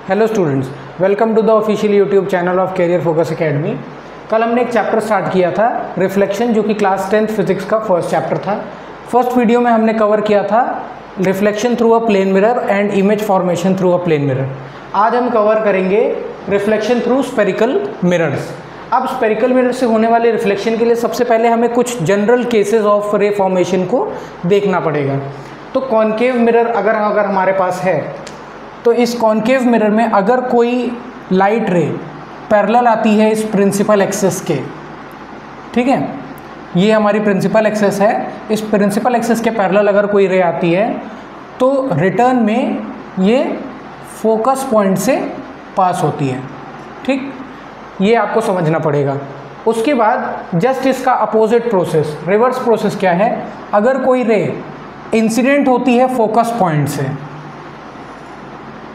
Hello students, welcome to the official YouTube channel of career focus academy. कल हमने एक chapter start किया था रिफ्लेक्शन, जो कि क्लास 10th फिजिक्स का फर्स्ट चैप्टर था। फर्स्ट वीडियो में हमने कवर किया था reflection through a plane mirror and image formation through a plane mirror. आज हम कवर करेंगे रिफ्लेक्शन थ्रू स्पेरिकल मिरर्स। अब स्पेरिकल मिरर से होने वाले रिफ्लेक्शन के लिए सबसे पहले हमें कुछ जनरल केसेस ऑफ रे फॉर्मेशन को देखना पड़ेगा। तो कॉनकेव मिरर अगर हमारे पास है, तो इस कॉनकेव मिरर में अगर कोई लाइट रे पैरेलल आती है इस प्रिंसिपल एक्सिस के, ठीक है, ये हमारी प्रिंसिपल एक्सिस है, इस प्रिंसिपल एक्सिस के पैरेलल अगर कोई रे आती है तो रिटर्न में ये फोकस पॉइंट से पास होती है। ठीक, ये आपको समझना पड़ेगा। उसके बाद जस्ट इसका अपोजिट प्रोसेस, रिवर्स प्रोसेस क्या है, अगर कोई रे इंसिडेंट होती है फोकस पॉइंट से,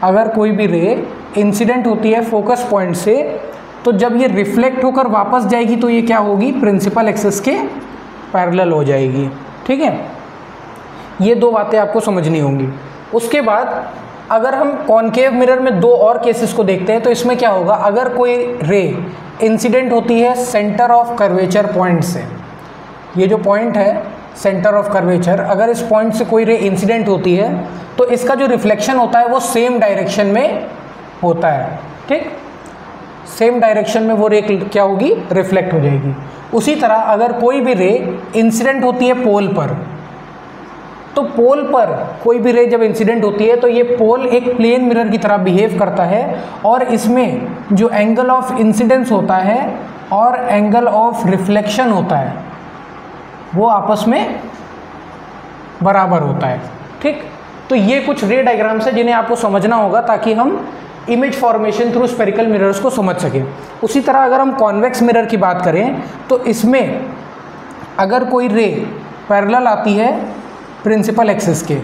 अगर कोई भी रे इंसिडेंट होती है फोकस पॉइंट से, तो जब ये रिफ्लेक्ट होकर वापस जाएगी तो ये क्या होगी, प्रिंसिपल एक्सिस के पैरेलल हो जाएगी। ठीक है, ये दो बातें आपको समझनी होंगी। उसके बाद अगर हम कॉनकेव मिरर में दो और केसेस को देखते हैं, तो इसमें क्या होगा, अगर कोई रे इंसिडेंट होती है सेंटर ऑफ कर्वेचर पॉइंट से, ये जो पॉइंट है सेंटर ऑफ कर्वेचर, अगर इस पॉइंट से कोई रे इंसिडेंट होती है तो इसका जो रिफ्लेक्शन होता है वो सेम डायरेक्शन में होता है। ठीक, सेम डायरेक्शन में वो रे क्या होगी, रिफ्लेक्ट हो जाएगी। उसी तरह अगर कोई भी रे इंसिडेंट होती है पोल पर, तो पोल पर कोई भी रे जब इंसिडेंट होती है तो ये पोल एक प्लेन मिरर की तरह बिहेव करता है, और इसमें जो एंगल ऑफ इंसिडेंस होता है और एंगल ऑफ रिफ्लेक्शन होता है वो आपस में बराबर होता है। ठीक, तो ये कुछ रे डायग्राम्स है जिन्हें आपको समझना होगा ताकि हम image formation through spherical mirrors को समझ सकें। उसी तरह अगर हम कॉन्वेक्स मिरर की बात करें तो इसमें अगर कोई रे पैरेलल आती है प्रिंसिपल एक्सिस के,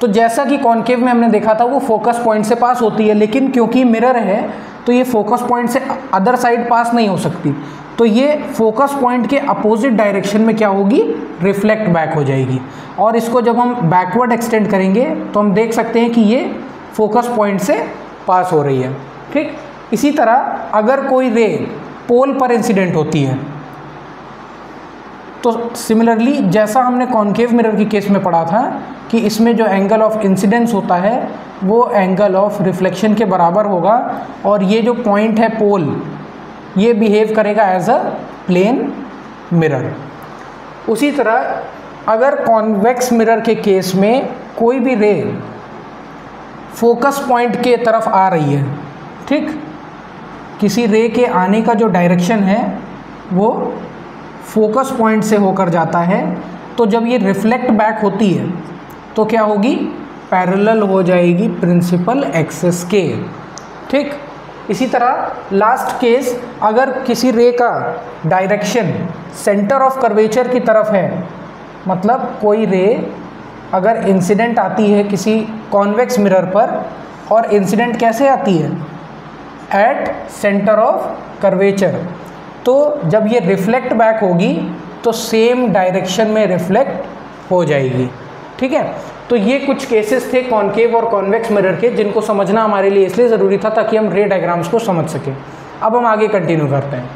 तो जैसा कि कॉनकेव में हमने देखा था वो फोकस पॉइंट से पास होती है, लेकिन क्योंकि मिरर है तो ये फोकस पॉइंट से अदर साइड पास नहीं हो सकती, तो ये फोकस पॉइंट के अपोजिट डायरेक्शन में क्या होगी, रिफ्लेक्ट बैक हो जाएगी। और इसको जब हम बैकवर्ड एक्सटेंड करेंगे तो हम देख सकते हैं कि ये फोकस पॉइंट से पास हो रही है। ठीक, इसी तरह अगर कोई रे पोल पर इंसिडेंट होती है, तो सिमिलरली जैसा हमने कॉनकेव मिरर की केस में पढ़ा था कि इसमें जो एंगल ऑफ इंसिडेंस होता है वो एंगल ऑफ रिफ्लेक्शन के बराबर होगा, और ये जो पॉइंट है पोल, ये बिहेव करेगा एज अ प्लेन मिरर। उसी तरह अगर कॉन्वेक्स मिरर के केस में कोई भी रे फोकस पॉइंट के तरफ आ रही है, ठीक, किसी रे के आने का जो डायरेक्शन है वो फोकस पॉइंट से होकर जाता है, तो जब ये रिफ्लेक्ट बैक होती है तो क्या होगी, पैरेलल हो जाएगी प्रिंसिपल एक्सिस के। ठीक, इसी तरह लास्ट केस, अगर किसी रे का डायरेक्शन सेंटर ऑफ कर्वेचर की तरफ है, मतलब कोई रे अगर इंसिडेंट आती है किसी कॉन्वेक्स मिरर पर, और इंसिडेंट कैसे आती है, एट सेंटर ऑफ कर्वेचर, तो जब ये रिफ्लेक्ट बैक होगी तो सेम डायरेक्शन में रिफ्लेक्ट हो जाएगी। ठीक है, तो ये कुछ केसेस थे कॉनकेव और कॉन्वेक्स मिरर के, जिनको समझना हमारे लिए इसलिए ज़रूरी था ताकि हम रे डायग्राम्स को समझ सकें। अब हम आगे कंटिन्यू करते हैं।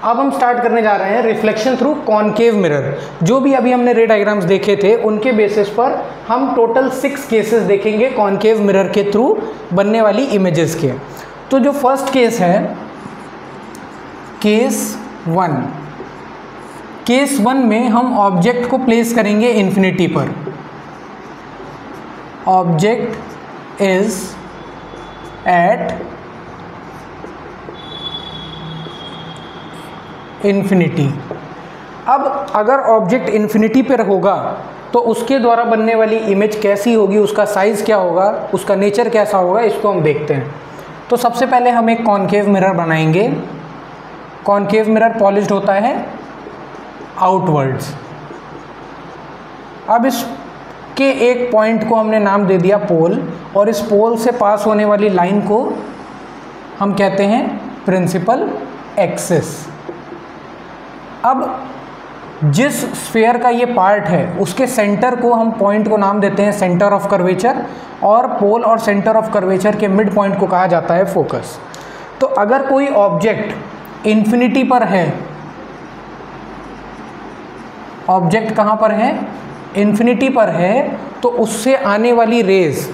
अब हम स्टार्ट करने जा रहे हैं रिफ्लेक्शन थ्रू कॉनकेव मिरर। जो भी अभी हमने रे डायग्राम्स देखे थे उनके बेसिस पर हम टोटल 6 केसेस देखेंगे कॉनकेव मिरर के थ्रू बनने वाली इमेजेस के। तो जो फर्स्ट केस है केस 1, केस 1 में हम ऑब्जेक्ट को प्लेस करेंगे इन्फिनिटी पर। Object is at infinity. अब अगर ऑब्जेक्ट इन्फिनिटी पर होगा तो उसके द्वारा बनने वाली इमेज कैसी होगी, उसका साइज़ क्या होगा, उसका नेचर कैसा होगा, इसको हम देखते हैं। तो सबसे पहले हम एक कॉनकेव मिरर बनाएंगे। कॉनकेव मिरर पॉलिश्ड होता है आउटवर्ड्स। अब इसके एक पॉइंट को हमने नाम दे दिया पोल, और इस पोल से पास होने वाली लाइन को हम कहते हैं प्रिंसिपल एक्सिस। अब जिस स्फीयर का ये पार्ट है उसके सेंटर को हम पॉइंट को नाम देते हैं सेंटर ऑफ कर्वेचर, और पोल और सेंटर ऑफ कर्वेचर के मिड पॉइंट को कहा जाता है फोकस। तो अगर कोई ऑब्जेक्ट इन्फिनिटी पर है, ऑब्जेक्ट कहाँ पर है, इन्फिनिटी पर है, तो उससे आने वाली रेज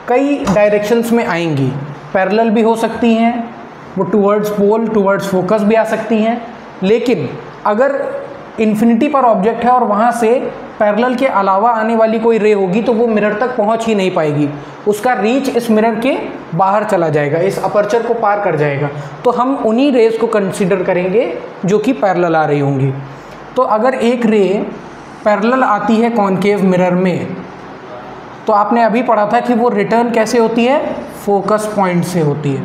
कई डायरेक्शंस में आएंगी। पैरेलल भी हो सकती हैं, वो टुवर्ड्स पोल टुवर्ड्स फोकस भी आ सकती हैं। लेकिन अगर इन्फिनिटी पर ऑब्जेक्ट है और वहाँ से पैरेलल के अलावा आने वाली कोई रे होगी तो वो मिरर तक पहुँच ही नहीं पाएगी, उसका रीच इस मिरर के बाहर चला जाएगा, इस अपर्चर को पार कर जाएगा। तो हम उन्हीं रेज को कंसिडर करेंगे जो कि पैरेलल आ रही होंगी। तो अगर एक रे पैरेलल आती है कॉनकेव मिरर में, तो आपने अभी पढ़ा था कि वो रिटर्न कैसे होती है, फोकस पॉइंट से होती है।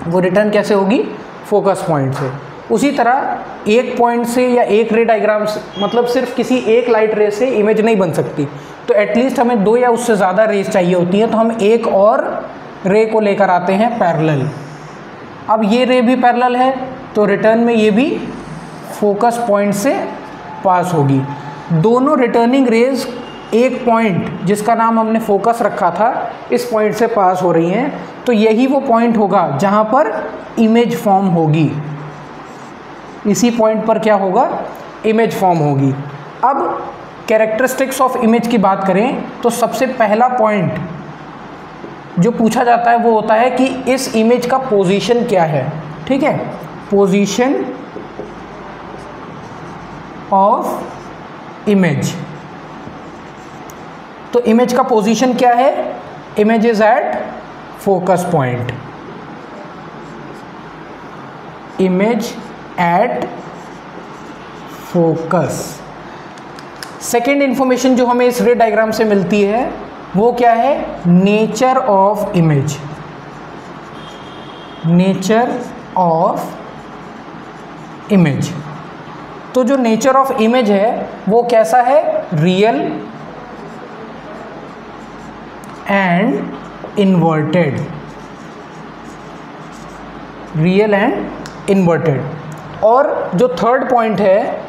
वो रिटर्न कैसे होगी, फोकस पॉइंट से। उसी तरह एक पॉइंट से या एक रे डायग्राम से, मतलब सिर्फ किसी एक लाइट रे से इमेज नहीं बन सकती, तो एटलीस्ट हमें 2 या उससे ज़्यादा रेज चाहिए होती हैं। तो हम एक और रे को लेकर आते हैं पैरेलल। अब ये रे भी पैरेलल है तो रिटर्न में ये भी फोकस पॉइंट से पास होगी। दोनों रिटर्निंग रेज एक पॉइंट जिसका नाम हमने फोकस रखा था, इस पॉइंट से पास हो रही हैं। तो यही वो पॉइंट होगा जहाँ पर इमेज फॉर्म होगी। इसी पॉइंट पर क्या होगा, इमेज फॉर्म होगी। अब कैरेक्टरिस्टिक्स ऑफ इमेज की बात करें तो सबसे पहला पॉइंट जो पूछा जाता है वो होता है कि इस इमेज का पोजीशन क्या है। ठीक है, पोजीशन ऑफ इमेज। तो इमेज का पोजीशन क्या है, image is at focus point, image at focus. Second information जो हमें इस रे डायग्राम से मिलती है वो क्या है, nature of image. Nature of image. तो जो नेचर ऑफ इमेज है वो कैसा है, real and inverted. Real and inverted. और जो थर्ड पॉइंट है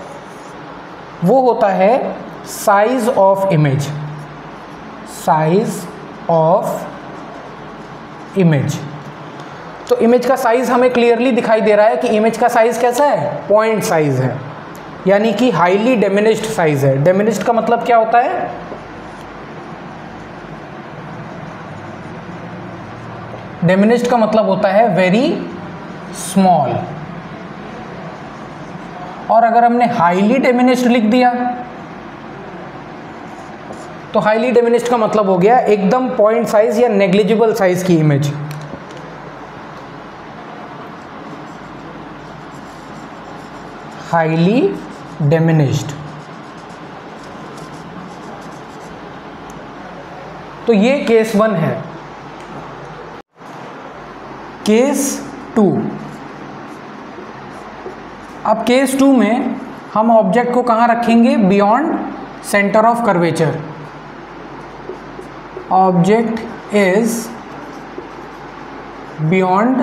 वो होता है size of image. Size of image. तो इमेज का साइज हमें क्लियरली दिखाई दे रहा है कि इमेज का साइज कैसा है, पॉइंट साइज है, यानी कि हाईली डिमिनिश्ड साइज है। डिमिनिश्ड का मतलब क्या होता है, डिमिनिश्ड का मतलब होता है वेरी स्मॉल। और अगर हमने हाईली डिमिनिश्ड लिख दिया तो हाईली डिमिनिश्ड का मतलब हो गया एकदम पॉइंट साइज या नेग्लिजिबल साइज की इमेज। Highly diminished. तो ये केस 1 है। केस 2। अब केस 2 में हम ऑब्जेक्ट को कहाँ रखेंगे, beyond centre of curvature. Object is beyond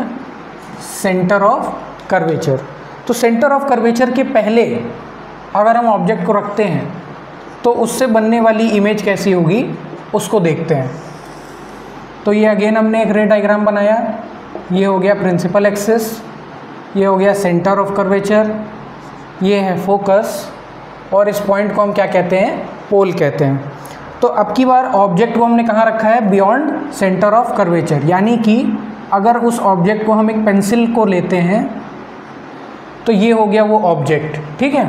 centre of curvature. तो सेंटर ऑफ कर्वेचर के पहले अगर हम ऑब्जेक्ट को रखते हैं तो उससे बनने वाली इमेज कैसी होगी उसको देखते हैं। तो ये अगेन हमने एक रे डायग्राम बनाया। ये हो गया प्रिंसिपल एक्सिस, ये हो गया सेंटर ऑफ कर्वेचर, ये है फोकस, और इस पॉइंट को हम क्या कहते हैं, पोल कहते हैं। तो अब की बार ऑब्जेक्ट को हमने कहाँ रखा है, बियॉन्ड सेंटर ऑफ कर्वेचर। यानी कि अगर उस ऑब्जेक्ट को हम एक पेंसिल को लेते हैं तो ये हो गया वो ऑब्जेक्ट। ठीक है,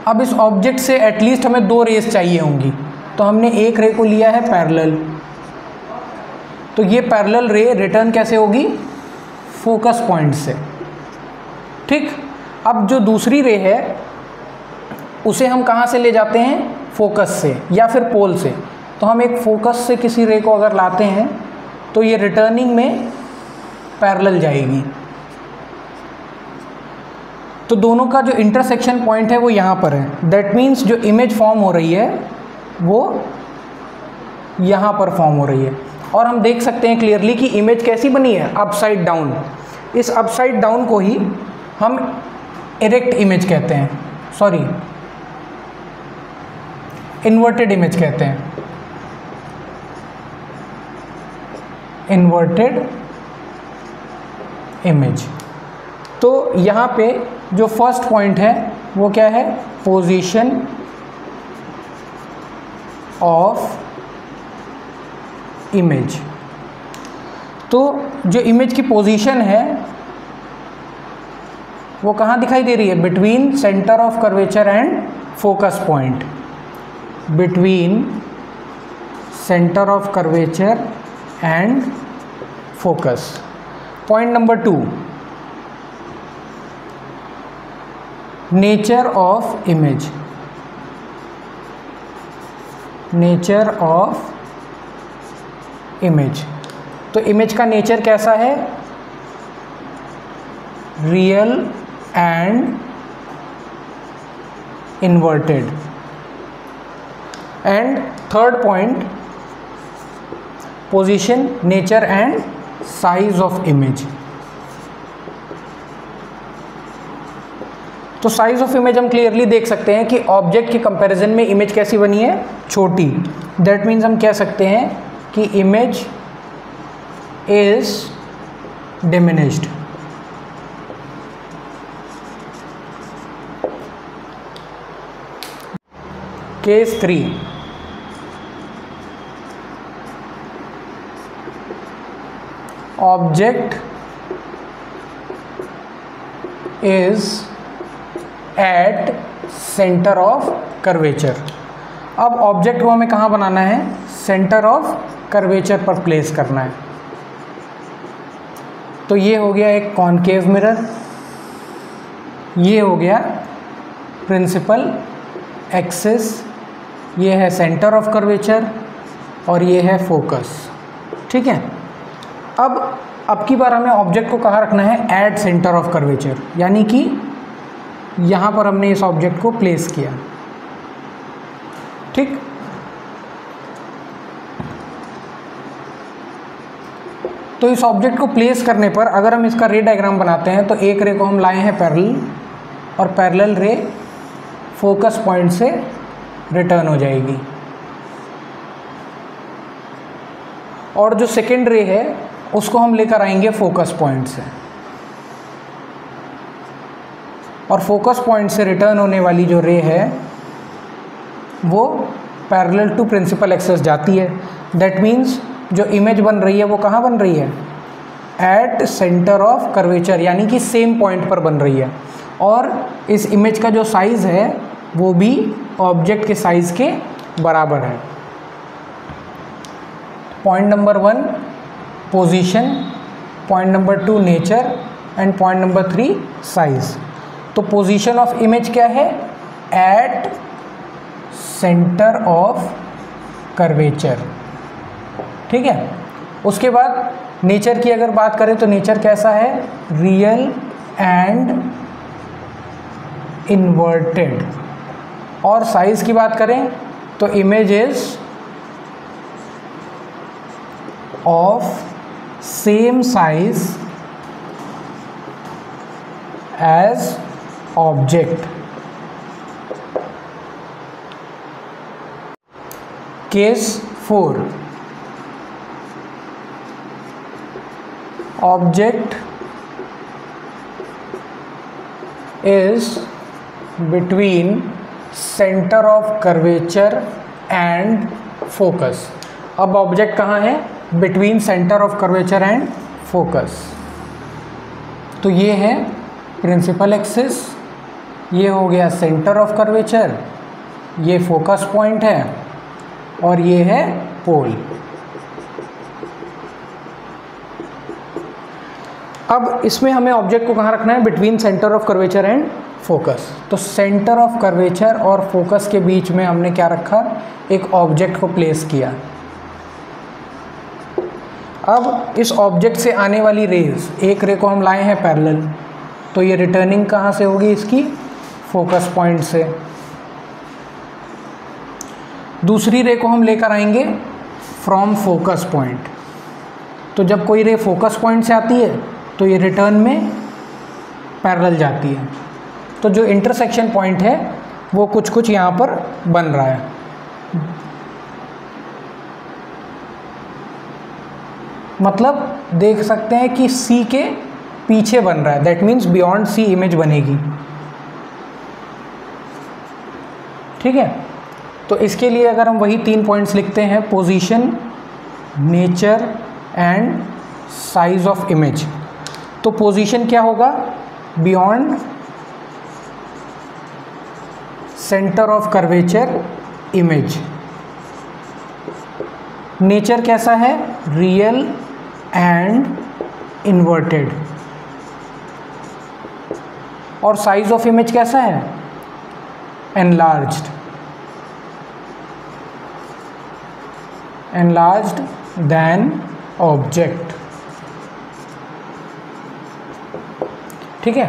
अब इस ऑब्जेक्ट से एटलीस्ट हमें 2 रेज चाहिए होंगी, तो हमने एक रे को लिया है पैरेलल। तो ये पैरेलल रे रिटर्न कैसे होगी, फोकस पॉइंट से। ठीक, अब जो दूसरी रे है उसे हम कहाँ से ले जाते हैं, फोकस से या फिर पोल से। तो हम एक फोकस से किसी रे को अगर लाते हैं तो ये रिटर्निंग में पैरेलल जाएगी। तो दोनों का जो इंटरसेक्शन पॉइंट है वो यहाँ पर है। दैट मीन्स जो इमेज फॉर्म हो रही है वो यहाँ पर फॉर्म हो रही है। और हम देख सकते हैं क्लियरली कि इमेज कैसी बनी है, अपसाइड डाउन। इस अपसाइड डाउन को ही हम इरेक्ट इमेज कहते हैं, सॉरी इन्वर्टेड इमेज कहते हैं, इन्वर्टेड इमेज। तो यहाँ पे जो फर्स्ट पॉइंट है वो क्या है, पोजीशन ऑफ इमेज। तो जो इमेज की पोजीशन है वो कहाँ दिखाई दे रही है, between centre of curvature and focus point, between centre of curvature and focus. Point number 2, nature of image, nature of image. तो इमेज का नेचर कैसा है, real and inverted. And third point, position, nature and size of image. तो size of image हम clearly देख सकते हैं कि ऑब्जेक्ट के कंपैरिजन में इमेज कैसी बनी है, छोटी। दैट मीन्स हम कह सकते हैं कि image is diminished. Case 3, object is at centre of curvature. अब ऑब्जेक्ट को हमें कहाँ बनाना है, सेंटर ऑफ कर्वेचर पर प्लेस करना है। तो ये हो गया एक कॉनकेव मिरर, ये हो गया प्रिंसिपल एक्सिस, ये है सेंटर ऑफ कर्वेचर और ये है फोकस। ठीक है, अब की बार हमें ऑब्जेक्ट को कहाँ रखना है, एट सेंटर ऑफ कर्वेचर, यानी कि यहाँ पर हमने इस ऑब्जेक्ट को प्लेस किया। ठीक, तो इस ऑब्जेक्ट को प्लेस करने पर अगर हम इसका रे डायग्राम बनाते हैं तो एक रे को हम लाए हैं पैरेलल, और पैरेलल रे फोकस पॉइंट से रिटर्न हो जाएगी, और जो सेकेंड रे है उसको हम लेकर आएंगे फोकस पॉइंट से, और फोकस पॉइंट से रिटर्न होने वाली जो रे है वो पैरेलल टू प्रिंसिपल एक्सिस जाती है। दैट मीन्स जो इमेज बन रही है वो कहाँ बन रही है, एट सेंटर ऑफ कर्वेचर, यानी कि सेम पॉइंट पर बन रही है, और इस इमेज का जो साइज़ है वो भी ऑब्जेक्ट के साइज़ के बराबर है। Point number 1 position, point number 2 nature, and point number 3 size. तो पोजीशन ऑफ इमेज क्या है, एट सेंटर ऑफ कर्वेचर। ठीक है, उसके बाद नेचर की अगर बात करें तो नेचर कैसा है, रियल एंड इन्वर्टेड। और साइज की बात करें तो image is of same size as object. Case 4, object is between centre of curvature and focus. अब ऑब्जेक्ट कहाँ है, between centre of curvature and focus. तो ये है प्रिंसिपल एक्सिस, ये हो गया सेंटर ऑफ कर्वेचर, ये फोकस पॉइंट है, और ये है पोल। अब इसमें हमें ऑब्जेक्ट को कहाँ रखना है, between centre of curvature and focus. तो सेंटर ऑफ कर्वेचर और फोकस के बीच में हमने क्या रखा, एक ऑब्जेक्ट को प्लेस किया। अब इस ऑब्जेक्ट से आने वाली रेज, एक रे को हम लाए हैं पैरेलल, तो ये रिटर्निंग कहाँ से होगी, इसकी फोकस पॉइंट से। दूसरी रे को हम लेकर आएंगे फ्रॉम फोकस पॉइंट। तो जब कोई रे फोकस पॉइंट से आती है तो ये रिटर्न में पैरेलल जाती है। तो जो इंटरसेक्शन पॉइंट है वो कुछ कुछ यहाँ पर बन रहा है। मतलब देख सकते हैं कि C के पीछे बन रहा है, that means beyond C image बनेगी। ठीक है, तो इसके लिए अगर हम वही 3 पॉइंट्स लिखते हैं, position, nature and size of image. तो पोजीशन क्या होगा? Beyond centre of curvature image. Nature कैसा है? Real and inverted. और साइज ऑफ इमेज कैसा है? enlarged than object। ठीक है।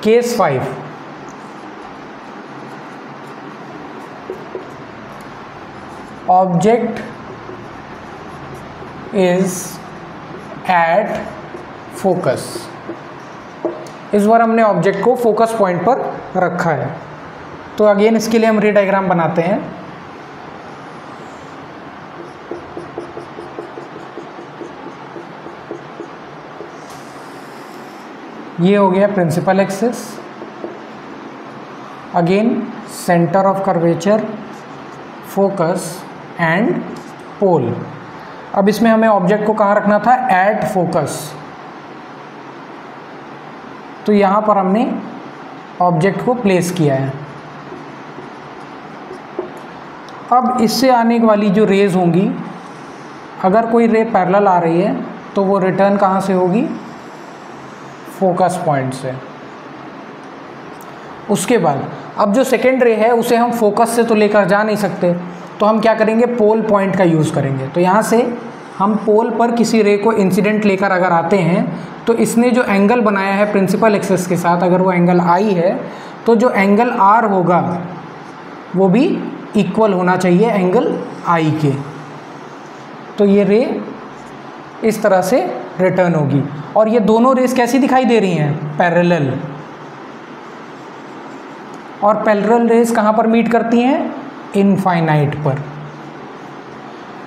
Case 5, object is at focus. इस बार हमने ऑब्जेक्ट को फोकस पॉइंट पर रखा है। तो अगेन इसके लिए हम रे डायग्राम बनाते हैं। ये हो गया principal axis, again centre of curvature, focus and pole. अब इसमें हमें ऑब्जेक्ट को कहाँ रखना था? At focus. तो यहाँ पर हमने ऑब्जेक्ट को प्लेस किया है। अब इससे आने वाली जो रेज होंगी, अगर कोई रे पैरेलल आ रही है तो वो रिटर्न कहाँ से होगी? फोकस पॉइंट से। उसके बाद अब जो सेकेंड रे है उसे हम फोकस से तो लेकर जा नहीं सकते, तो हम क्या करेंगे? पोल पॉइंट का यूज़ करेंगे। तो यहाँ से हम पोल पर किसी रे को इंसिडेंट लेकर अगर आते हैं तो इसने जो एंगल बनाया है प्रिंसिपल एक्सिस के साथ, अगर वो एंगल आई है तो जो एंगल आर होगा वो भी इक्वल होना चाहिए एंगल आई के। तो ये रे इस तरह से रिटर्न होगी। और ये दोनों रेस कैसी दिखाई दे रही हैं? पैरेलल। और पैरेलल रेस कहाँ पर मीट करती हैं? इनफाइनाइट पर।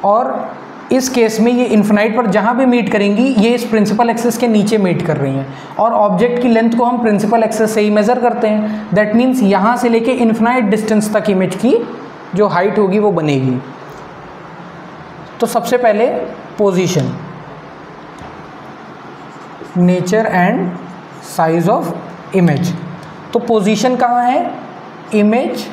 और इस केस में ये इनफाइनाइट पर जहाँ भी मीट करेंगी ये इस प्रिंसिपल एक्सिस के नीचे मीट कर रही हैं। और ऑब्जेक्ट की लेंथ को हम प्रिंसिपल एक्सिस से ही मेज़र करते हैं। दैट मीन्स यहाँ से लेके इनफाइनाइट डिस्टेंस तक इमेज की जो हाइट होगी वो बनेगी। तो सबसे पहले position, nature and size of image. तो पोजीशन कहाँ है? Image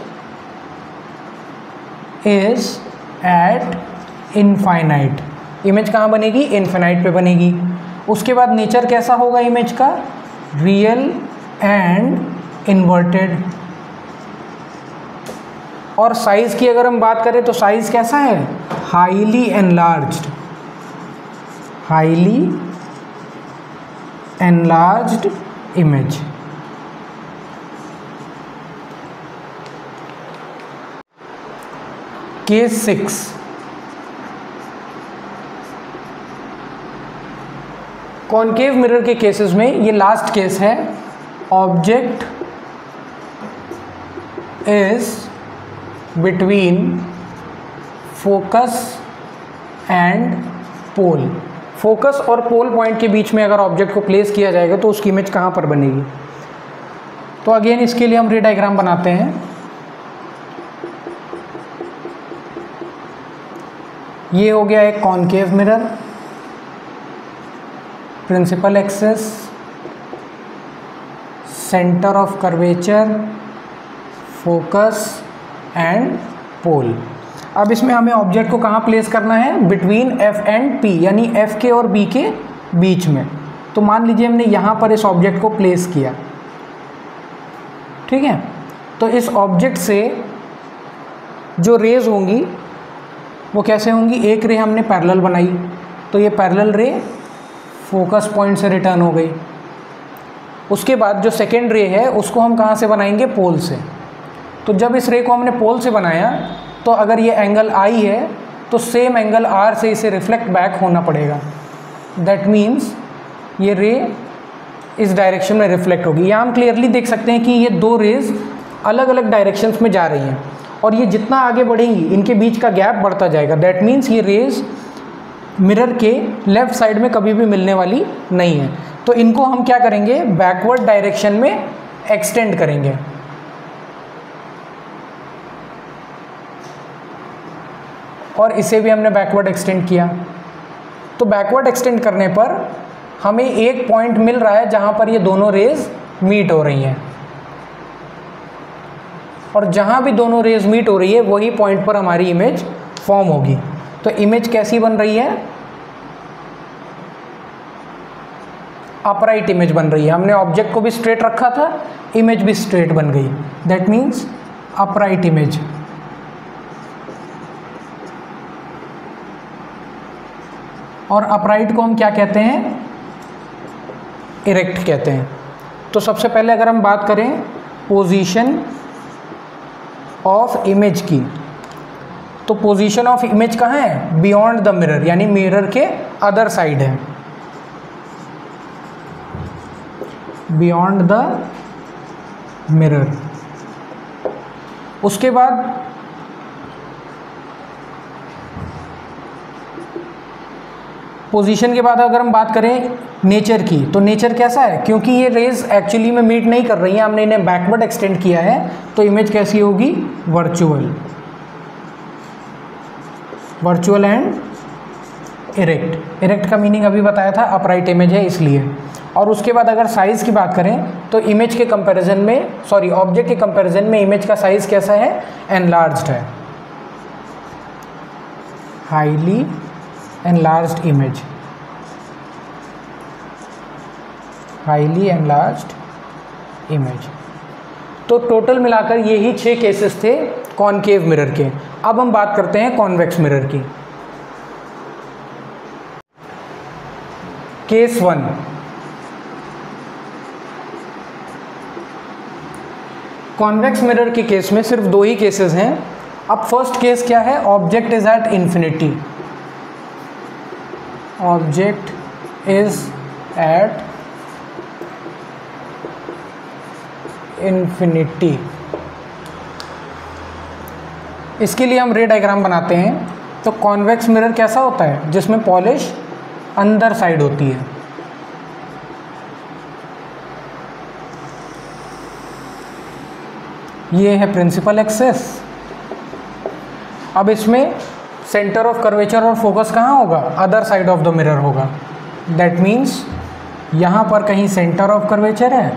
is eight infinite. Image कहाँ बनेगी? इनफाइनाइट पे बनेगी। उसके बाद नेचर कैसा होगा इमेज का? Real and inverted. और साइज की अगर हम बात करें तो साइज कैसा है? Highly enlarged. Highly enlarged image। Case 6, concave mirror के केसेस में ये लास्ट केस है। Object is between focus and pole. Focus और पोल पॉइंट के बीच में अगर ऑब्जेक्ट को प्लेस किया जाएगा तो उसकी इमेज कहाँ पर बनेगी? तो अगेन इसके लिए हम रे डायग्राम बनाते हैं। ये हो गया एक concave mirror, principal axis, centre of curvature, focus and pole. अब इसमें हमें ऑब्जेक्ट को कहाँ प्लेस करना है? बिटवीन F एंड P, यानी F के और B के बीच में। तो मान लीजिए हमने यहाँ पर इस ऑब्जेक्ट को प्लेस किया। ठीक है, तो इस ऑब्जेक्ट से जो रेज होंगी वो कैसे होंगी? एक रे हमने पैरेलल बनाई, तो ये पैरेलल रे फोकस पॉइंट से रिटर्न हो गई। उसके बाद जो सेकेंड रे है उसको हम कहाँ से बनाएंगे? पोल से। तो जब इस रे को हमने पोल से बनाया तो अगर ये एंगल आई है तो सेम एंगल आर से इसे रिफ्लेक्ट बैक होना पड़ेगा। दैट मीन्स ये रे इस डायरेक्शन में रिफ्लेक्ट होगी। यहाँ हम क्लियरली देख सकते हैं कि ये दो रेज अलग अलग डायरेक्शंस में जा रही हैं और ये जितना आगे बढ़ेंगी इनके बीच का गैप बढ़ता जाएगा। दैट मीन्स ये रेज मिरर के लेफ्ट साइड में कभी भी मिलने वाली नहीं है। तो इनको हम क्या करेंगे, बैकवर्ड डायरेक्शन में एक्सटेंड करेंगे। और इसे भी हमने बैकवर्ड एक्सटेंड किया। तो बैकवर्ड एक्सटेंड करने पर हमें एक पॉइंट मिल रहा है जहाँ पर ये दोनों रेज मीट हो रही हैं, और जहाँ भी दोनों रेज मीट हो रही है वही पॉइंट पर हमारी इमेज फॉर्म होगी। तो इमेज कैसी बन रही है, अपराइट इमेज बन रही है। हमने ऑब्जेक्ट को भी स्ट्रेट रखा था, इमेज भी स्ट्रेट बन गई। That means upright image. और अपराइट को हम क्या कहते हैं, इरेक्ट कहते हैं। तो सबसे पहले अगर हम बात करें पोजीशन ऑफ इमेज की, तो पोजीशन ऑफ इमेज कहाँ है, बियॉन्ड द मिरर, यानी मिरर के अदर साइड है, बियॉन्ड द मिरर। उसके बाद पोजीशन के बाद अगर हम बात करें नेचर की, तो नेचर कैसा है, क्योंकि ये रेज एक्चुअली में मीट नहीं कर रही हैं, हमने इन्हें बैकवर्ड एक्सटेंड किया है, तो इमेज कैसी होगी, virtual, virtual and erect. Erect का मीनिंग अभी बताया था, अपराइट इमेज है इसलिए। और उसके बाद अगर साइज़ की बात करें तो इमेज के कंपैरिजन में, सॉरी ऑब्जेक्ट के कंपैरिजन में इमेज का साइज़ कैसा है, एनलार्ज्ड है, highly enlarged image, highly enlarged image. तो टोटल मिलाकर यही 6 केसेस थे कॉनकेव मिरर के। अब हम बात करते हैं कॉन्वेक्स मिरर की। केस 1, कॉन्वेक्स मिरर के केस में सिर्फ 2 ही केसेस हैं। अब फर्स्ट केस क्या है, object is at infinity, object is at infinity. इसके लिए हम रे डायग्राम बनाते हैं। तो कॉन्वेक्स मिरर कैसा होता है, जिसमें पॉलिश अंदर साइड होती है, ये है प्रिंसिपल एक्सिस। अब इसमें सेंटर ऑफ कर्वेचर और फोकस कहाँ होगा, other side of the mirror होगा। दैट मीन्स यहाँ पर कहीं सेंटर ऑफ कर्वेचर है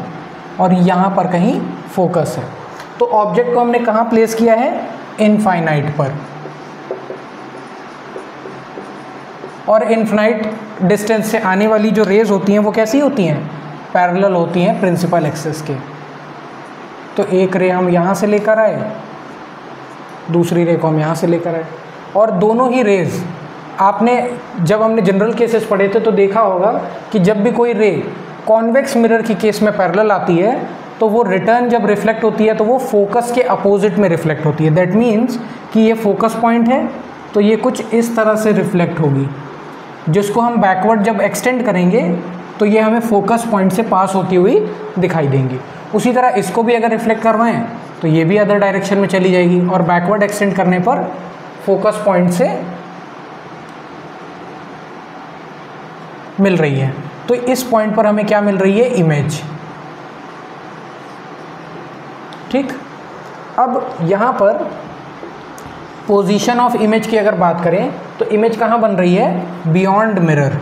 और यहाँ पर कहीं फोकस है। तो ऑब्जेक्ट को हमने कहाँ प्लेस किया है, इनफाइनाइट पर, और इनफाइनाइट डिस्टेंस से आने वाली जो रेज होती हैं वो कैसी होती हैं, पैरेलल होती हैं प्रिंसिपल एक्सिस के। तो एक रे हम यहाँ से लेकर आए, दूसरी रे को हम यहाँ से लेकर आए, और दोनों ही रेज आपने जब हमने जनरल केसेस पढ़े थे तो देखा होगा कि जब भी कोई रे कॉन्वेक्स मिरर की केस में पैरेलल आती है तो वो रिटर्न जब रिफ्लेक्ट होती है तो वो फोकस के अपोजिट में रिफ्लेक्ट होती है। दैट मीन्स कि ये फोकस पॉइंट है तो ये कुछ इस तरह से रिफ्लेक्ट होगी, जिसको हम बैकवर्ड जब एक्सटेंड करेंगे तो ये हमें फोकस पॉइंट से पास होती हुई दिखाई देंगी। उसी तरह इसको भी अगर रिफ्लेक्ट करवाएं तो ये भी अदर डायरेक्शन में चली जाएगी, और बैकवर्ड एक्सटेंड करने पर फोकस पॉइंट से मिल रही है। तो इस पॉइंट पर हमें क्या मिल रही है, इमेज। ठीक, अब यहाँ पर पोजीशन ऑफ इमेज की अगर बात करें तो इमेज कहाँ बन रही है, beyond mirror,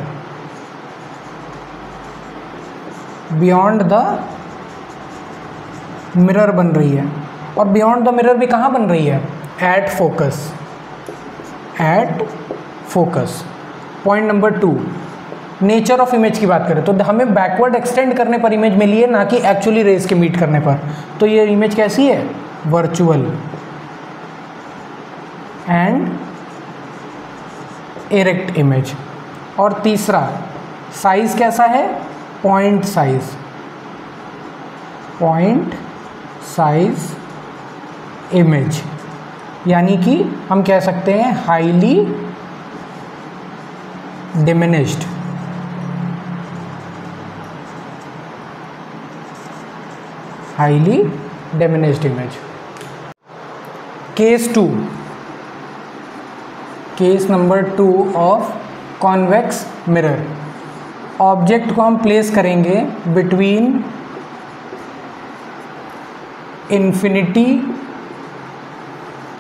beyond the mirror बन रही है। और बियॉन्ड द मिरर भी कहाँ बन रही है, at focus, at focus. Point number 2, nature of image की बात करें तो हमें बैकवर्ड एक्सटेंड करने पर इमेज मिली है, ना कि एक्चुअली रेज के मीट करने पर। तो ये इमेज कैसी है, वर्चुअल एंड इरेक्ट इमेज। और तीसरा साइज कैसा है, point size, point size image, यानी कि हम कह सकते हैं highly diminished, highly diminished image. Case 2, case number 2 of convex mirror. Object को हम प्लेस करेंगे between infinity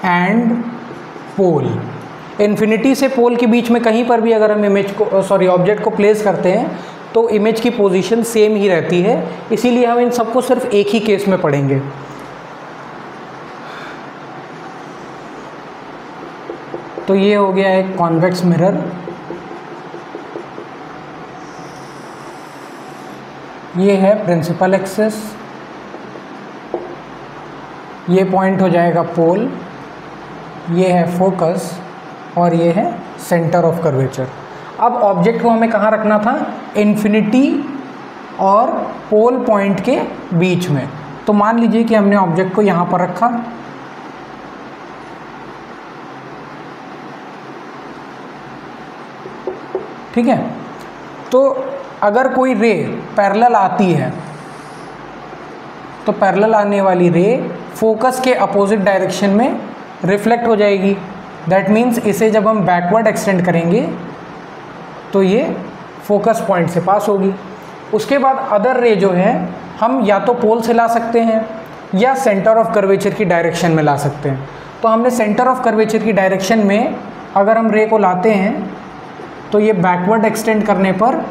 and pole. Infinity से पोल के बीच में कहीं पर भी अगर हम ऑब्जेक्ट को प्लेस करते हैं तो इमेज की पोजीशन सेम ही रहती है, इसीलिए हम इन सबको सिर्फ एक ही केस में पढ़ेंगे। तो ये हो गया एक कॉन्वेक्स मिरर। ये है प्रिंसिपल एक्सिस, ये पॉइंट हो जाएगा पोल, ये है फोकस और ये है सेंटर ऑफ कर्वेचर। अब ऑब्जेक्ट को हमें कहाँ रखना था? इन्फिनिटी और पोल पॉइंट के बीच में। तो मान लीजिए कि हमने ऑब्जेक्ट को यहाँ पर रखा, ठीक है। तो अगर कोई रे पैरेलल आती है तो पैरेलल आने वाली रे फोकस के अपोजिट डायरेक्शन में रिफ्लेक्ट हो जाएगी। दैट मीन्स इसे जब हम बैकवर्ड एक्सटेंड करेंगे तो ये फोकस पॉइंट से पास होगी। उसके बाद अदर रे जो है हम या तो पोल से ला सकते हैं या सेंटर ऑफ कर्वेचर की डायरेक्शन में ला सकते हैं। तो हमने सेंटर ऑफ कर्वेचर की डायरेक्शन में अगर हम रे को लाते हैं तो ये बैकवर्ड एक्सटेंड करने पर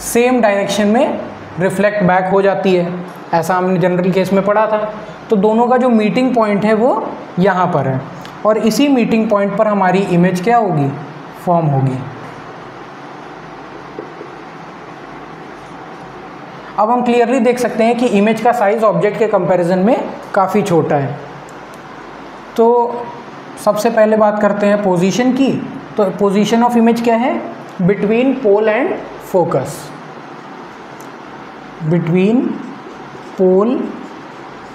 सेम डायरेक्शन में रिफ्लेक्ट बैक हो जाती है। ऐसा हमने जनरल केस में पढ़ा था। तो दोनों का जो मीटिंग पॉइंट है वो यहाँ पर है और इसी मीटिंग पॉइंट पर हमारी इमेज क्या होगी? फॉर्म होगी। अब हम क्लियरली देख सकते हैं कि इमेज का साइज ऑब्जेक्ट के कंपैरिजन में काफ़ी छोटा है। तो सबसे पहले बात करते हैं पोजीशन की। तो पोजीशन ऑफ इमेज क्या है? Between pole and focus, between pole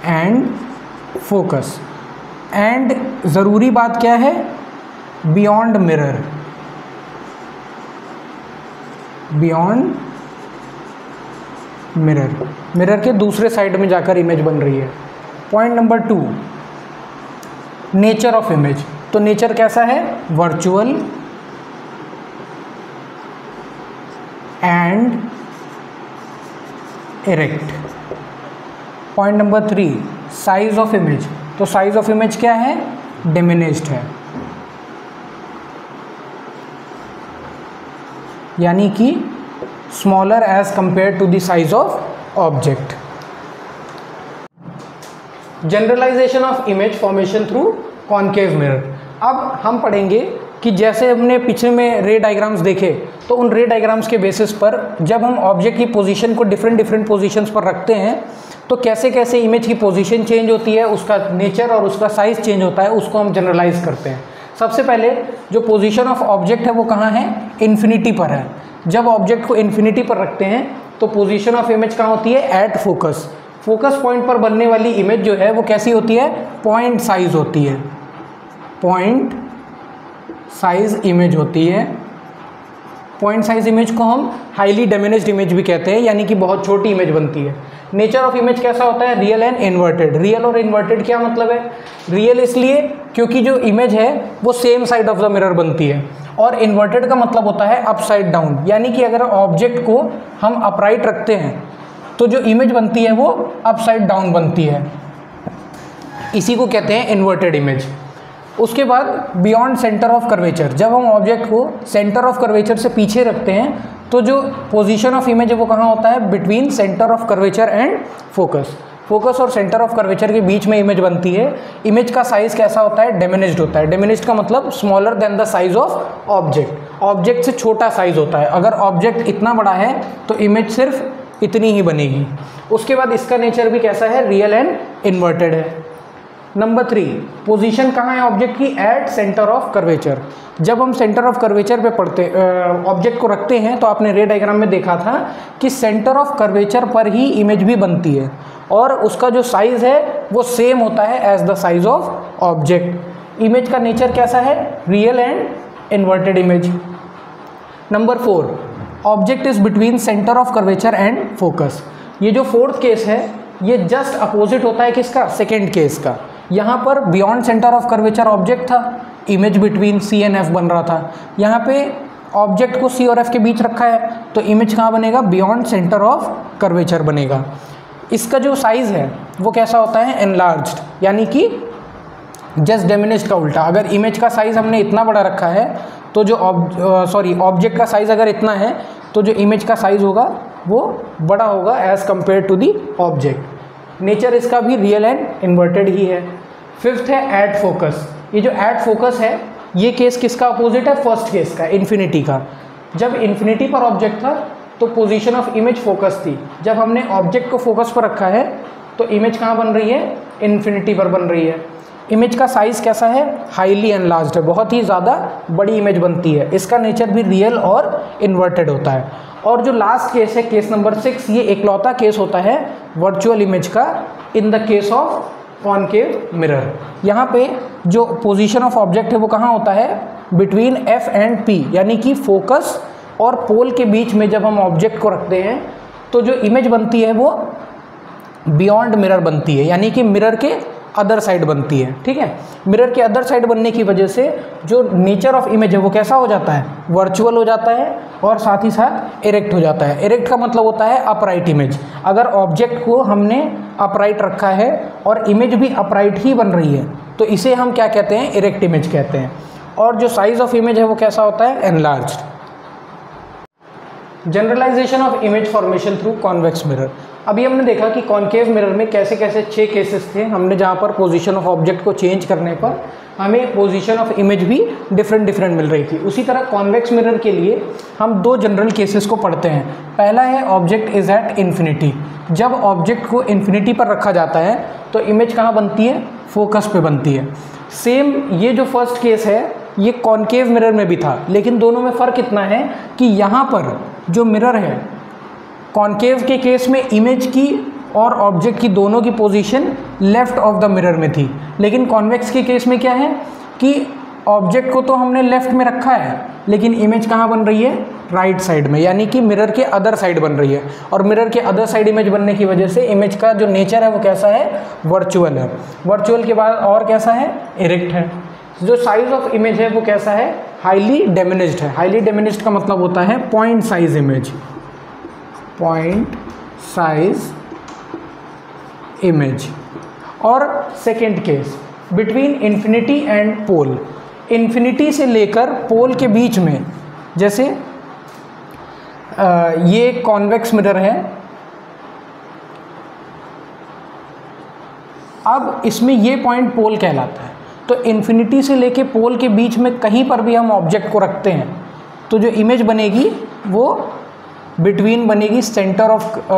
and focus. And ज़रूरी बात क्या है? Beyond mirror, beyond mirror, mirror के दूसरे साइड में जाकर इमेज बन रही है। Point number 2, nature of image. तो नेचर कैसा है? Virtual and erect. Point number 3, size of image. तो साइज ऑफ इमेज क्या है? डिमिनिश्ड है, यानी कि smaller as compare to the size of object. Generalization of image formation through concave mirror. अब हम पढ़ेंगे कि जैसे हमने पीछे में रे डायग्राम्स देखे, तो उन रे डायग्राम्स के बेसिस पर जब हम ऑब्जेक्ट की पोजीशन को डिफरेंट पोजीशंस पर रखते हैं तो कैसे कैसे इमेज की पोजीशन चेंज होती है, उसका नेचर और उसका साइज़ चेंज होता है, उसको हम जनरलाइज करते हैं। सबसे पहले जो पोजीशन ऑफ ऑब्जेक्ट है वो कहाँ है? इन्फिनिटी पर है। जब ऑब्जेक्ट को इन्फिनिटी पर रखते हैं तो पोजीशन ऑफ इमेज कहाँ होती है? At focus. फोकस पॉइंट पर बनने वाली इमेज जो है वो कैसी होती है? पॉइंट साइज होती है, पॉइंट साइज इमेज होती है। पॉइंट साइज इमेज को हम हाईली डिमिनिश्ड इमेज भी कहते हैं, यानी कि बहुत छोटी इमेज बनती है। नेचर ऑफ इमेज कैसा होता है? Real and inverted. रियल और इन्वर्टेड क्या मतलब है? रियल इसलिए क्योंकि जो इमेज है वो same side of the mirror बनती है, और इन्वर्टेड का मतलब होता है अपसाइड डाउन, यानी कि अगर ऑब्जेक्ट को हम अपराइट रखते हैं तो जो इमेज बनती है वो अपसाइड डाउन बनती है। इसी को कहते हैं इन्वर्टेड इमेज। उसके बाद बियॉन्ड सेंटर ऑफ कर्वेचर। जब हम ऑब्जेक्ट को सेंटर ऑफ कर्वेचर से पीछे रखते हैं तो जो पोजीशन ऑफ इमेज है वो कहाँ होता है? Between centre of curvature and focus. Focus और सेंटर ऑफ कर्वेचर के बीच में इमेज बनती है। इमेज का साइज कैसा होता है? डिमिनिश्ड होता है। डिमिनिश्ड का मतलब smaller than the size of object. Object से छोटा साइज होता है। अगर ऑब्जेक्ट इतना बड़ा है तो इमेज सिर्फ इतनी ही बनेगी। उसके बाद इसका नेचर भी कैसा है? रियल एंड इन्वर्टेड है। नंबर 3, पोजीशन कहाँ है ऑब्जेक्ट की? At centre of curvature. जब हम सेंटर ऑफ कर्वेचर पे पढ़ते ऑब्जेक्ट को रखते हैं तो आपने रे डायग्राम में देखा था कि सेंटर ऑफ कर्वेचर पर ही इमेज भी बनती है और उसका जो साइज़ है वो सेम होता है as the size of object. Image का नेचर कैसा है? Real and inverted image. Number 4, object is between centre of curvature and focus. ये जो फोर्थ केस है ये जस्ट अपोजिट होता है किसका, सेकेंड केस का। यहाँ पर beyond centre of curvature object था, image between C and F बन रहा था। यहाँ पे ऑब्जेक्ट को सी और एफ के बीच रखा है तो इमेज कहाँ बनेगा, बियॉन्ड सेंटर ऑफ कर्वेचर बनेगा। इसका जो साइज़ है वो कैसा होता है, एनलार्ज्ड, यानी कि जस्ट डिमिनिश्ड का उल्टा। अगर इमेज का साइज़ हमने इतना बड़ा रखा है तो जो ऑब्जेक्ट का साइज़ अगर इतना है तो जो इमेज का साइज़ होगा वो बड़ा होगा as compare to the object. Nature इसका भी रियल एंड इन्वर्टेड ही है। फिफ्थ है एट फोकस। ये जो एट फोकस है ये केस किसका अपोजिट है, फर्स्ट केस का, इन्फिनिटी का। जब इन्फिनिटी पर ऑब्जेक्ट था तो पोजीशन ऑफ इमेज फोकस थी। जब हमने ऑब्जेक्ट को फोकस पर रखा है तो इमेज कहाँ बन रही है, इन्फिनिटी पर बन रही है। इमेज का साइज़ कैसा है, हाईली एनलार्ज्ड है, बहुत ही ज़्यादा बड़ी इमेज बनती है। इसका नेचर भी रियल और इन्वर्टेड होता है। और जो लास्ट केस है, केस नंबर 6, ये एकलौता केस होता है वर्चुअल इमेज का in the case of concave mirror. यहाँ पे जो पोजीशन ऑफ ऑब्जेक्ट है वो कहाँ होता है, बिटवीन एफ एंड पी, यानी कि फोकस और पोल के बीच में जब हम ऑब्जेक्ट को रखते हैं तो जो इमेज बनती है वो बियॉन्ड मिरर बनती है, यानी कि मिरर के अदर साइड बनती है। ठीक है, मिरर के अदर साइड बनने की वजह से जो नेचर ऑफ इमेज है वो कैसा हो जाता है, वर्चुअल हो जाता है और साथ ही साथ इरेक्ट हो जाता है। इरेक्ट का मतलब होता है अपराइट इमेज। अगर ऑब्जेक्ट को हमने अपराइट रखा है और इमेज भी अपराइट ही बन रही है तो इसे हम क्या कहते हैं, इरेक्ट इमेज कहते हैं। और जो साइज ऑफ इमेज है वो कैसा होता है, enlarged. Generalization of image formation through convex mirror. अभी हमने देखा कि कॉनकेव मिरर में कैसे कैसे 6 केसेस थे हमने, जहाँ पर पोजीशन ऑफ ऑब्जेक्ट को चेंज करने पर हमें पोजीशन ऑफ इमेज भी डिफरेंट मिल रही थी। उसी तरह कॉन्वेक्स मिरर के लिए हम 2 जनरल केसेस को पढ़ते हैं। पहला है ऑब्जेक्ट इज एट इन्फिनिटी। जब ऑब्जेक्ट को इन्फिनिटी पर रखा जाता है तो इमेज कहाँ बनती है, फोकस पे बनती है। सेम ये जो फर्स्ट केस है ये कॉनकेव मिरर में भी था, लेकिन दोनों में फ़र्क इतना है कि यहाँ पर जो मिरर है, कॉनकेव के केस में इमेज की और ऑब्जेक्ट की दोनों की position left of the mirror में थी, लेकिन कॉन्वेक्स के केस में क्या है कि ऑब्जेक्ट को तो हमने लेफ्ट में रखा है लेकिन इमेज कहाँ बन रही है, राइट साइड में, यानी कि मिरर के अदर साइड बन रही है। और मिरर के अदर साइड इमेज बनने की वजह से इमेज का जो नेचर है वो कैसा है, वर्चुअल है। वर्चुअल के बाद और कैसा है, इरेक्ट है। जो साइज ऑफ इमेज है वो कैसा है, हाईली डिमिनिश्ड है। हाईली डिमिनिश्ड का मतलब होता है point size image, point size image. और second case between infinity and pole. Infinity से लेकर पोल के बीच में, जैसे ये कॉन्वेक्स मिरर है, अब इसमें ये पॉइंट पोल कहलाता है। तो इन्फिनिटी से लेके पोल के बीच में कहीं पर भी हम ऑब्जेक्ट को रखते हैं तो जो इमेज बनेगी वो बिटवीन बनेगी सेंटर ऑफ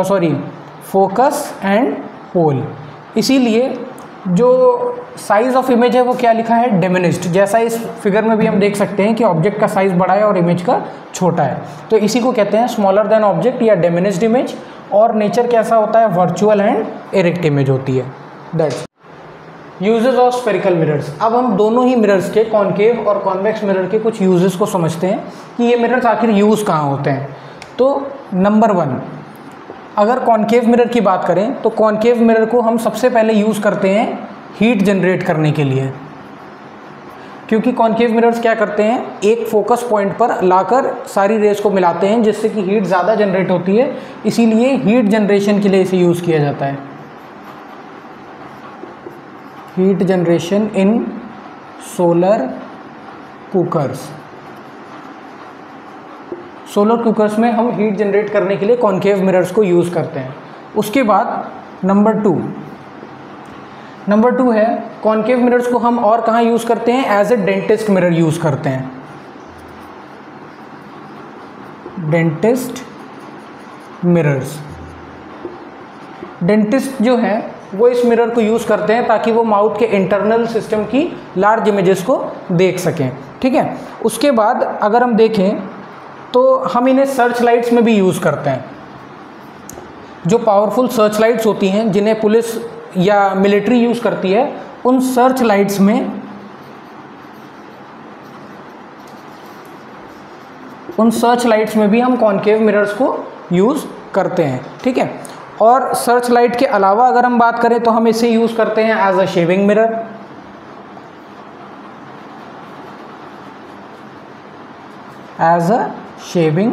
फोकस एंड पोल। इसीलिए जो साइज़ ऑफ इमेज है वो क्या लिखा है, डिमिनिश्ड। जैसा इस फिगर में भी हम देख सकते हैं कि ऑब्जेक्ट का साइज़ बड़ा है और इमेज का छोटा है, तो इसी को कहते हैं स्मॉलर देन ऑब्जेक्ट या डिमिनिश्ड इमेज। और नेचर कैसा होता है, वर्चुअल एंड इरेक्ट इमेज होती है। That's uses of spherical mirrors. अब हम दोनों ही मिरर्स के, कॉनकेव और कॉन्वेक्स मिरर के कुछ यूजेस को समझते हैं कि ये मिरर्स आखिर यूज़ कहाँ होते हैं। तो नंबर 1, अगर कॉनकेव मिरर की बात करें तो कॉनकेव मिरर को हम सबसे पहले यूज़ करते हैं हीट जनरेट करने के लिए, क्योंकि कॉनकेव मिरर्स क्या करते हैं, एक फोकस पॉइंट पर लाकर सारी रेस को मिलाते हैं जिससे कि हीट ज़्यादा जनरेट होती है, इसीलिए हीट जनरेशन के लिए इसे यूज़ किया जाता है। Heat generation in solar cookers. Solar cookers में हम हीट जनरेट करने के लिए कॉनकेव मिरर्स को यूज़ करते हैं। उसके बाद नंबर 2 है, कॉनकेव मिरर्स को हम और कहाँ यूज़ करते हैं, as a dentist mirror use करते हैं। डेंटिस्ट मिरर्स, डेंटिस्ट जो है वो इस मिरर को यूज़ करते हैं ताकि वो माउथ के इंटरनल सिस्टम की लार्ज इमेजेस को देख सकें। ठीक है, उसके बाद अगर हम देखें तो हम इन्हें सर्च लाइट्स में भी यूज़ करते हैं। जो पावरफुल सर्च लाइट्स होती हैं जिन्हें पुलिस या मिलिट्री यूज़ करती है, उन सर्च लाइट्स में उन सर्च लाइट्स में भी हम कॉनकेव मिरर्स को यूज़ करते हैं, ठीक है। और सर्च लाइट के अलावा अगर हम बात करें तो हम इसे यूज़ करते हैं as a shaving mirror, as a shaving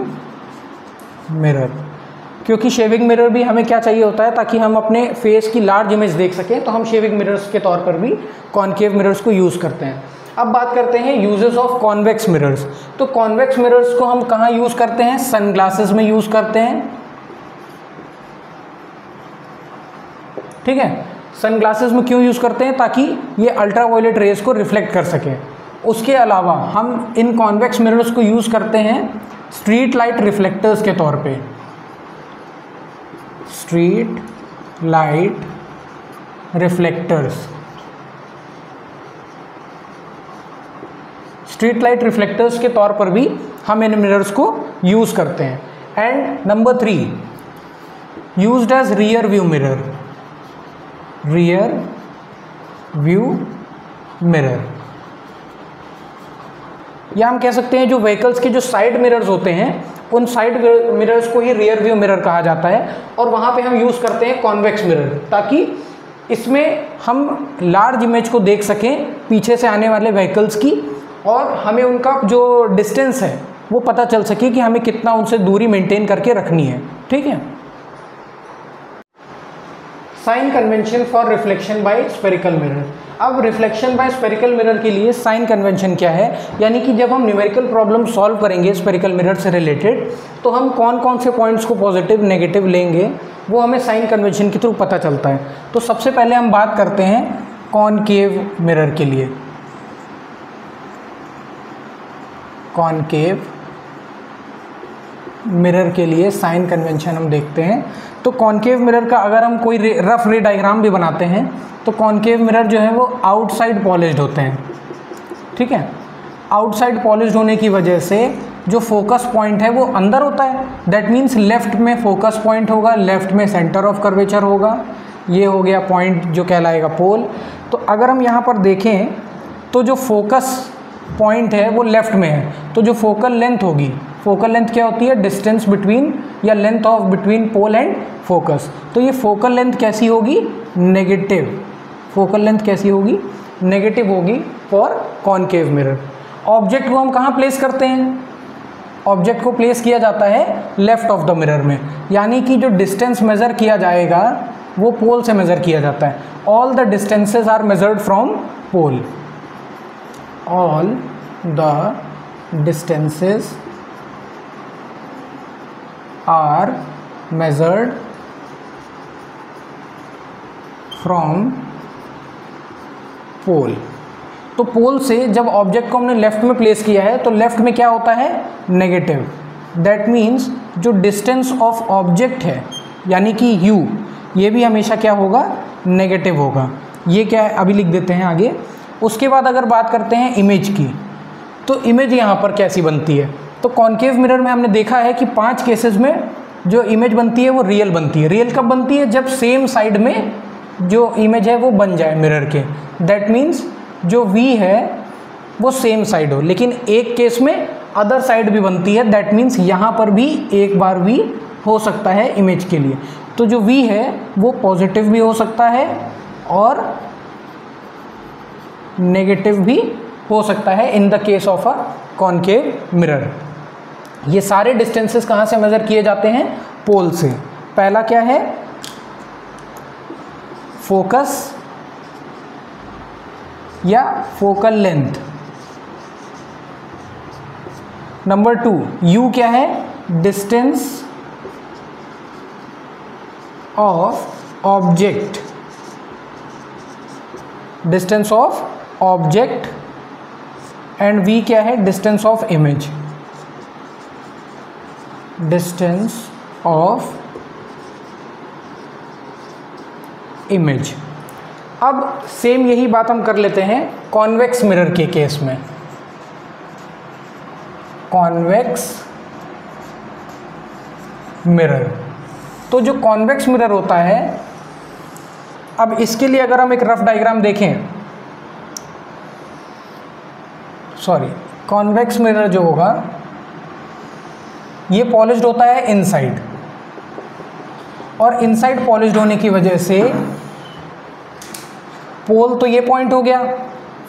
mirror, क्योंकि शेविंग मिरर भी हमें क्या चाहिए होता है, ताकि हम अपने फेस की लार्ज इमेज देख सकें, तो हम शेविंग मिरर्स के तौर पर भी कॉनकेव मिरर्स को यूज़ करते हैं। अब बात करते हैं यूजेस ऑफ कॉन्वेक्स मिरर्स। तो कॉन्वेक्स मिरर्स को हम कहाँ यूज़ करते हैं? सनग्लासेस में यूज़ करते हैं, ठीक है। सनग्लासेस में क्यों यूज़ करते हैं? ताकि ये अल्ट्रावायलेट रेज को रिफ्लेक्ट कर सकें। उसके अलावा हम इन कॉन्वेक्स मिरर्स को यूज़ करते हैं स्ट्रीट लाइट रिफ्लेक्टर्स के तौर पे, street light reflectors. Street light reflectors के तौर पर भी हम इन मिरर्स को यूज़ करते हैं। And number 3, used as rear view mirror, rear view mirror, या हम कह सकते हैं जो व्हीकल्स के जो साइड मिरर्स होते हैं उन साइड मिरर्स को ही रियर व्यू मिरर कहा जाता है, और वहाँ पे हम यूज़ करते हैं कॉन्वेक्स मिरर, ताकि इसमें हम लार्ज इमेज को देख सकें पीछे से आने वाले व्हीकल्स की, और हमें उनका जो डिस्टेंस है वो पता चल सके कि हमें कितना उनसे दूरी मेंटेन करके रखनी है, ठीक है। Sign convention for reflection by spherical mirror. अब रिफ्लेक्शन बाय स्फेरिकल मिरर के लिए साइन कन्वेंशन क्या है, यानी कि जब हम न्यूमेरिकल प्रॉब्लम सॉल्व करेंगे स्फेरिकल मिरर से रिलेटेड, तो हम कौन कौन से पॉइंट्स को पॉजिटिव नेगेटिव लेंगे वो हमें साइन कन्वेंशन के थ्रू पता चलता है। तो सबसे पहले हम बात करते हैं कॉनकेव मिरर के लिए। कॉनकेव मिरर के लिए साइन कन्वेंशन हम देखते हैं। तो कॉनकेव मिरर का अगर हम कोई रफ रे डायग्राम भी बनाते हैं तो कॉनकेव मिरर जो है वो आउटसाइड पॉलिश्ड होते हैं, ठीक है। आउटसाइड पॉलिश्ड होने की वजह से जो फोकस पॉइंट है वो अंदर होता है। दैट मीन्स लेफ्ट में फोकस पॉइंट होगा, लेफ्ट में सेंटर ऑफ कर्वेचर होगा, ये हो गया पॉइंट जो कहलाएगा पोल। तो अगर हम यहाँ पर देखें तो जो फोकस पॉइंट है वो लेफ्ट में है, तो जो फोकल लेंथ होगी, फोकल लेंथ क्या होती है? डिस्टेंस बिटवीन या length of between pole and focus. तो ये फोकल लेंथ कैसी होगी? नेगेटिव। फोकल लेंथ कैसी होगी? नेगेटिव होगी फॉर कॉनकेव मिरर। ऑब्जेक्ट को हम कहाँ प्लेस करते हैं? ऑब्जेक्ट को प्लेस किया जाता है लेफ्ट ऑफ द मिरर में, यानी कि जो डिस्टेंस मेज़र किया जाएगा वो पोल से मेज़र किया जाता है। All the distances are measured from pole. All the distances are measured from pole। तो पोल से जब ऑब्जेक्ट को हमने लेफ्ट में प्लेस किया है तो लेफ्ट में क्या होता है? नेगेटिव। दैट मीन्स जो डिस्टेंस ऑफ ऑब्जेक्ट है यानी कि u, ये भी हमेशा क्या होगा? नेगेटिव होगा। ये क्या है अभी लिख देते हैं आगे। उसके बाद अगर बात करते हैं इमेज की, तो इमेज यहाँ पर कैसी बनती है? तो कॉनकेव मिरर में हमने देखा है कि 5 केसेस में जो इमेज बनती है वो रियल बनती है। रियल कब बनती है? जब सेम साइड में जो इमेज है वो बन जाए मिरर के। दैट मीन्स जो V है वो सेम साइड हो, लेकिन एक केस में अदर साइड भी बनती है। दैट मीन्स यहाँ पर भी एक बार V हो सकता है इमेज के लिए। तो जो V है वो पॉजिटिव भी हो सकता है और नेगेटिव भी हो सकता है in the case of a concave mirror. ये सारे डिस्टेंसेस कहाँ से मेजर किए जाते हैं? पोल से। पहला क्या है? फोकस या फोकल लेंथ। नंबर 2 U क्या है? Distance of object, distance of object. And V क्या है? Distance of image, distance of image. अब सेम यही बात हम कर लेते हैं कॉन्वेक्स मिरर के केस में। कॉन्वेक्स मिरर, तो जो कॉन्वेक्स मिरर होता है, अब इसके लिए अगर हम एक रफ डायग्राम देखें, कॉन्वेक्स मिरर जो होगा ये पॉलिश्ड होता है इनसाइड, और इनसाइड पॉलिश्ड होने की वजह से पोल तो ये पॉइंट हो गया,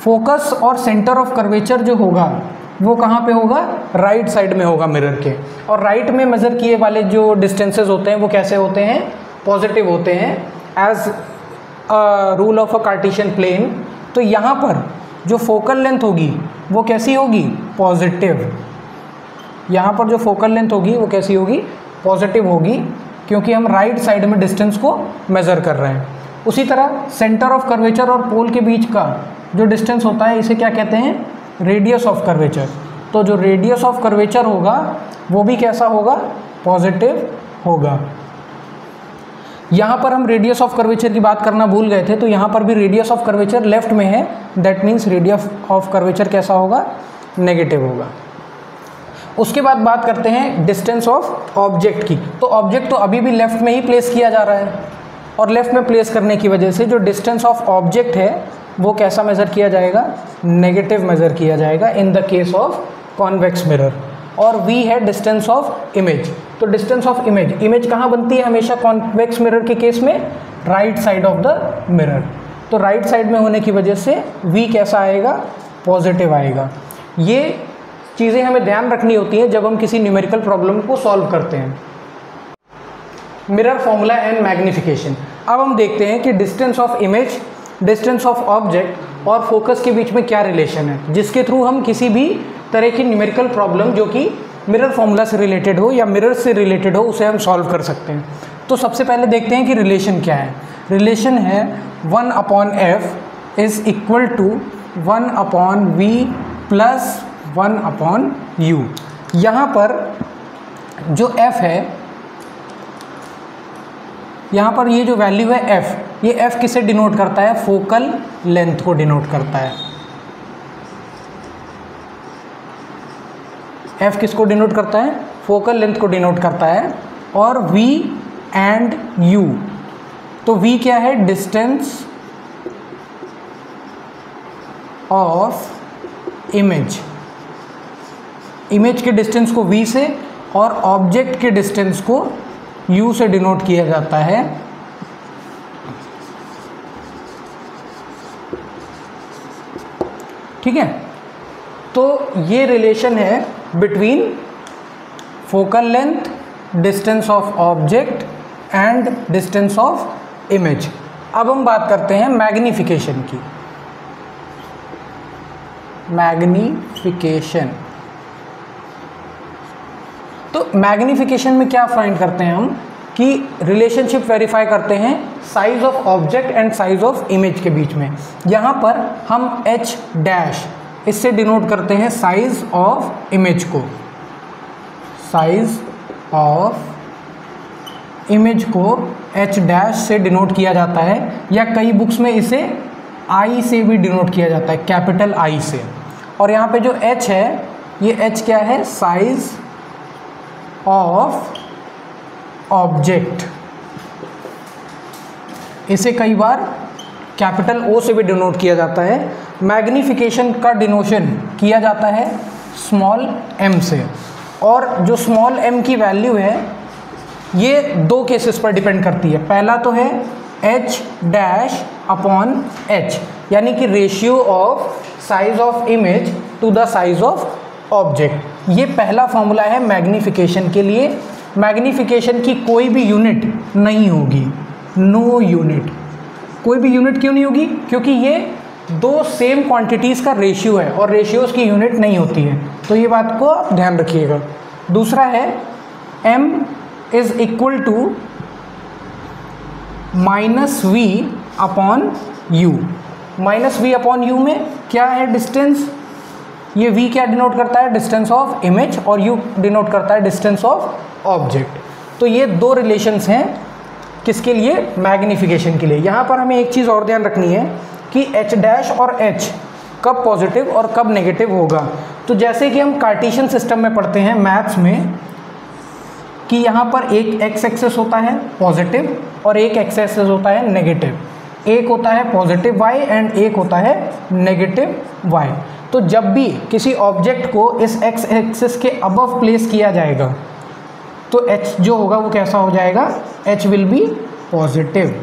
फोकस और सेंटर ऑफ कर्वेचर जो होगा वो कहाँ पे होगा, राइट साइड में होगा मिरर के। और राइट में मेजर किए वाले जो डिस्टेंसेस होते हैं वो कैसे होते हैं, पॉजिटिव होते हैं as rule of a Cartesian plane. तो यहाँ पर जो फोकल लेंथ होगी वो कैसी होगी, पॉजिटिव। यहाँ पर जो फोकल लेंथ होगी वो कैसी होगी, पॉजिटिव होगी, क्योंकि हम राइट साइड में डिस्टेंस को मेज़र कर रहे हैं। उसी तरह सेंटर ऑफ कर्वेचर और पोल के बीच का जो डिस्टेंस होता है इसे क्या कहते हैं, रेडियस ऑफ कर्वेचर। तो जो रेडियस ऑफ कर्वेचर होगा वो भी कैसा होगा, पॉजिटिव होगा। यहाँ पर हम रेडियस ऑफ कर्वेचर की बात करना भूल गए थे, तो यहाँ पर भी रेडियस ऑफ कर्वेचर लेफ्ट में है, that means radius of curvature कैसा होगा, नेगेटिव होगा। उसके बाद बात करते हैं डिस्टेंस ऑफ ऑब्जेक्ट की। तो ऑब्जेक्ट तो अभी भी लेफ्ट में ही प्लेस किया जा रहा है, और लेफ्ट में प्लेस करने की वजह से जो डिस्टेंस ऑफ ऑब्जेक्ट है वो कैसा मेज़र किया जाएगा, नेगेटिव मेज़र किया जाएगा in the case of convex mirror. और v है डिस्टेंस ऑफ इमेज। तो डिस्टेंस ऑफ इमेज, इमेज कहाँ बनती है हमेशा कॉन्वेक्स मिरर के केस में, right side of the mirror. तो राइट साइड में होने की वजह से v कैसा आएगा, पॉजिटिव आएगा। ये चीज़ें हमें ध्यान रखनी होती हैं जब हम किसी न्यूमेरिकल प्रॉब्लम को सॉल्व करते हैं। Mirror formula and magnification. अब हम देखते हैं कि distance of image, distance of object और फोकस के बीच में क्या रिलेशन है, जिसके थ्रू हम किसी भी तरह की न्यूमेरिकल प्रॉब्लम जो कि मिरर फॉर्मूला से रिलेटेड हो या मिरर से रिलेटेड हो उसे हम सॉल्व कर सकते हैं। तो सबसे पहले देखते हैं कि रिलेशन क्या है। रिलेशन है 1/f is equal to 1/v plus 1/u। यहाँ पर जो f है, यहाँ पर ये जो वैल्यू है f, ये f किसे डिनोट करता है, फोकल लेंथ को डिनोट करता है। f किसको डिनोट करता है, फोकल लेंथ को डिनोट करता है। और v एंड u, तो v क्या है, डिस्टेंस ऑफ इमेज। इमेज के डिस्टेंस को v से और ऑब्जेक्ट के डिस्टेंस को u से डिनोट किया जाता है। ठीक है, तो ये रिलेशन है between focal length, distance of object and distance of image. अब हम बात करते हैं मैग्नीफिकेशन की। मैग्नीफिकेशन, तो मैग्नीफिकेशन में क्या फाइंड करते हैं हम कि रिलेशनशिप वेरीफाई करते हैं size of object and size of image के बीच में। यहाँ पर हम h डैश इससे डिनोट करते हैं साइज ऑफ इमेज को, साइज ऑफ इमेज को h डैश से डिनोट किया जाता है, या कई बुक्स में इसे I से भी डिनोट किया जाता है, कैपिटल I से। और यहाँ पे जो h है, ये h क्या है, साइज ऑफ ऑब्जेक्ट। इसे कई बार कैपिटल O से भी डिनोट किया जाता है। मैग्नीफिकेशन का डिनोशन किया जाता है स्मॉल m से, और जो स्मॉल m की वैल्यू है ये दो केसेस पर डिपेंड करती है। पहला तो है h डैश अपॉन h, यानी कि ratio of size of image to the size of object. ये पहला फॉर्मूला है मैग्नीफिकेशन के लिए। मैग्नीफिकेशन की कोई भी यूनिट नहीं होगी, नो यूनिट। कोई भी यूनिट क्यों नहीं होगी, क्योंकि ये दो सेम क्वांटिटीज़ का रेशियो है और रेशियोज़ की यूनिट नहीं होती है, तो ये बात को आप ध्यान रखिएगा। दूसरा है m is equal to -v upon u। -v upon u में क्या है, डिस्टेंस। ये v क्या डिनोट करता है, डिस्टेंस ऑफ इमेज, और u डिनोट करता है डिस्टेंस ऑफ ऑब्जेक्ट। तो ये दो रिलेशंस हैं किसके लिए, मैग्नीफिकेशन के लिए। यहाँ पर हमें एक चीज़ और ध्यान रखनी है कि h डैश और h कब पॉजिटिव और कब नेगेटिव होगा। तो जैसे कि हम कार्टेशियन सिस्टम में पढ़ते हैं मैथ्स में कि यहाँ पर एक x एक्सेस होता है पॉजिटिव और एक x एक्सेस होता है नेगेटिव। एक होता है पॉजिटिव y एंड एक होता है नेगेटिव y। तो जब भी किसी ऑब्जेक्ट को इस x एक्सिस के अबव प्लेस किया जाएगा तो h जो होगा वो कैसा हो जाएगा, h विल बी पॉजिटिव।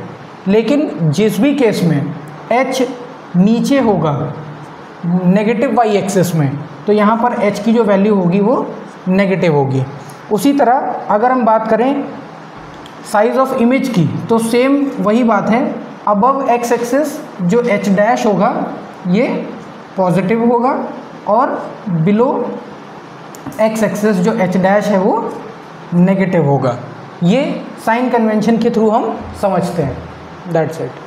लेकिन जिस भी केस में h नीचे होगा नेगेटिव वाई एक्सिस में, तो यहाँ पर h की जो वैल्यू होगी वो नेगेटिव होगी। उसी तरह अगर हम बात करें साइज ऑफ इमेज की, तो सेम वही बात है, अबव एक्स एक्सिस जो h डैश होगा ये पॉजिटिव होगा और बिलो एक्स एक्सिस जो h डैश है वो नेगेटिव होगा। ये साइन कन्वेंशन के थ्रू हम समझते हैं। That's it.